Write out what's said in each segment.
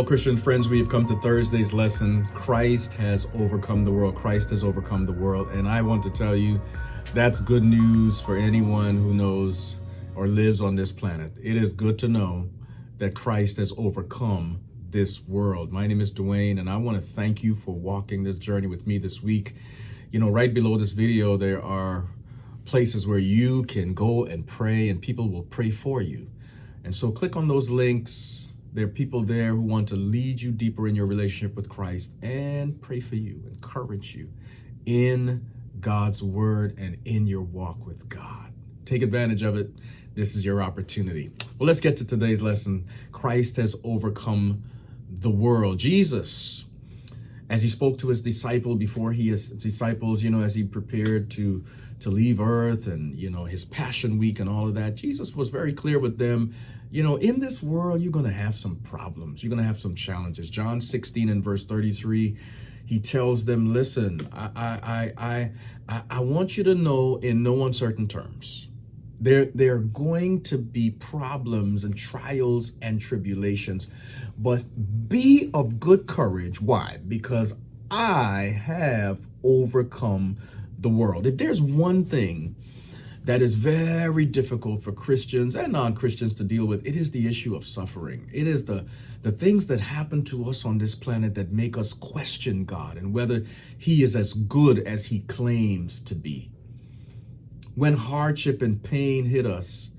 Well, Christian friends, we have come to Thursday's lesson. Christ has overcome the world. Christ has overcome the world. And I want to tell you, that's good news for anyone who knows or lives on this planet. It is good to know that Christ has overcome this world. My name is Dwain, and I want to thank you for walking this journey with me this week. You know, right below this video, there are places where you can go and pray, and people will pray for you. And so click on those links. There are people there who want to lead you deeper in your relationship with Christ and pray for you, encourage you in God's word and in your walk with God. Take advantage of it. This is your opportunity. Well, let's get to today's lesson. Christ has overcome the world. Jesus, as he spoke to his disciples, as he prepared to leave earth and, his Passion Week and all of that, Jesus was very clear with them. In this world, you're going to have some problems. You're going to have some challenges. John 16 and verse 33, he tells them, listen, I want you to know in no uncertain terms, there are going to be problems and trials and tribulations, but be of good courage. Why? Because I have overcome the world. If there's one thing that is very difficult for Christians and non-Christians to deal with, it is the issue of suffering. It is the things that happen to us on this planet that make us question God and whether he is as good as he claims to be. When hardship and pain hit us,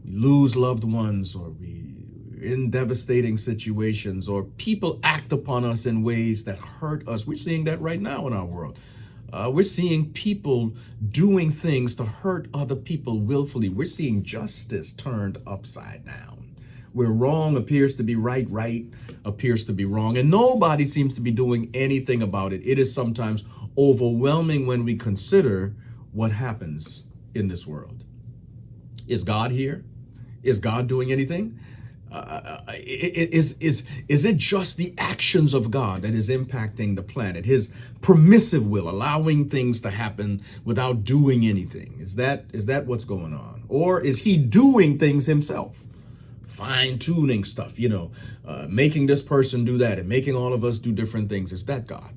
we lose loved ones, or we in devastating situations, or people act upon us in ways that hurt us. We're seeing that right now in our world. We're seeing people doing things to hurt other people willfully. We're seeing justice turned upside down. Where wrong appears to be right, right appears to be wrong. And nobody seems to be doing anything about it. It is sometimes overwhelming when we consider what happens in this world. Is God here? Is God doing anything? Is it just the actions of God that is impacting the planet? His permissive will, allowing things to happen without doing anything. Is that what's going on? Or is he doing things himself? Fine-tuning stuff, making this person do that and making all of us do different things. Is that God?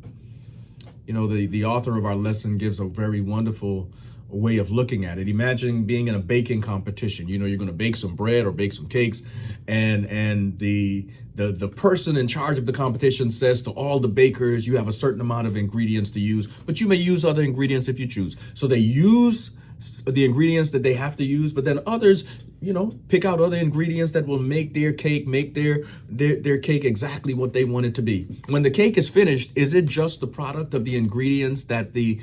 The author of our lesson gives a very wonderful way of looking at it. Imagine being in a baking competition. You're going to bake some bread or bake some cakes, and the person in charge of the competition says to all the bakers, you have a certain amount of ingredients to use, but you may use other ingredients if you choose. So they use the ingredients that they have to use, but then others, pick out other ingredients that will make their cake, their cake exactly what they want it to be. When the cake is finished, is it just the product of the ingredients that the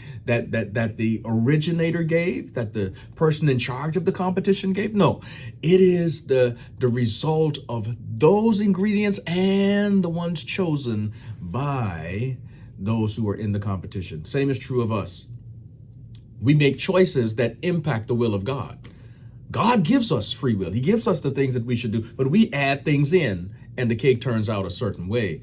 originator gave, that the person in charge of the competition gave? No, it is the result of those ingredients and the ones chosen by those who are in the competition. Same is true of us. We make choices that impact the will of God. God gives us free will. He gives us the things that we should do, but we add things in and the cake turns out a certain way.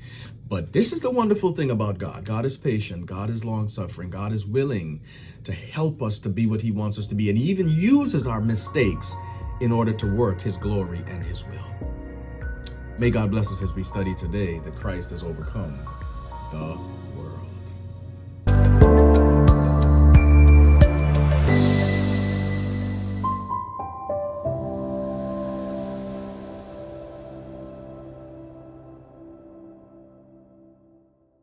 But this is the wonderful thing about God. God is patient. God is long-suffering. God is willing to help us to be what he wants us to be. And he even uses our mistakes in order to work his glory and his will. May God bless us as we study today that Christ has overcome the